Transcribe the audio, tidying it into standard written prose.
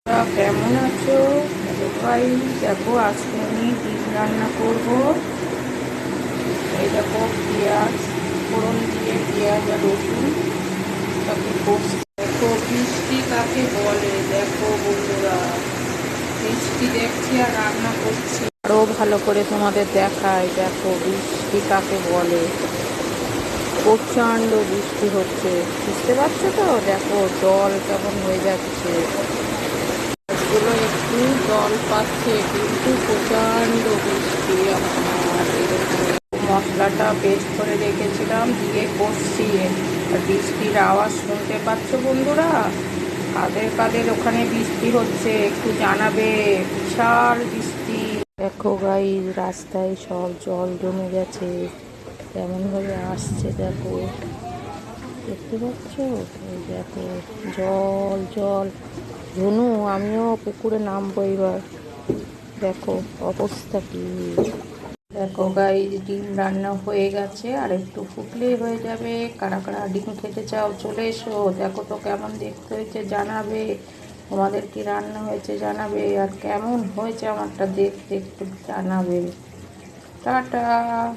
কেমন আছো? ভাই দেখো, আজকে আমি ডিম রান্না করবো। এই দেখো, পেঁয়াজ ফোড়ন দিয়ে পেঁয়াজ আর রসুন তাকে কষি। দেখো বৃষ্টি কাকে বলে, দেখো বন্ধুরা, বৃষ্টি দেখছি আর রান্না করছি। আরও ভালো করে তোমাদের দেখায়, দেখো বৃষ্টি কাকে বলে। প্রচণ্ড বৃষ্টি হচ্ছে, বুঝতে পারছো তো? দেখো জল কেমন হয়ে যাচ্ছে, গাছগুলো একটু জল পাচ্ছে, কিন্তু প্রচণ্ড বৃষ্টি। আমার মশলাটা পেস্ট করে রেখেছিলাম, দিয়ে কষছি। আর বৃষ্টির আওয়াজ শুনতে পাচ্ছ বন্ধুরা? কাদের কাদের ওখানে বৃষ্টি হচ্ছে একটু জানাবে। বিশাল বৃষ্টি। দেখো গাইস, রাস্তায় সব জল জমে গেছে, কেমন ভাবে আসছে দেখো, দেখতে পাচ্ছ? এই দেখো জল জল। ঝুনু, আমিও পুকুরে নামবো এবার। দেখো অবস্থা কি। দেখো গাইস, ডিম রান্না হয়ে গেছে, আর একটু ফুটলেই হয়ে যাবে। কারা কারা ডিম খেতে চাও চলে এসো। দেখো তো কেমন দেখতে হয়েছে জানাবে। তোমাদের কি রান্না হয়েছে জানাবে, আর কেমন হয়েছে আমারটা দেখতে একটু জানাবে। টাটা।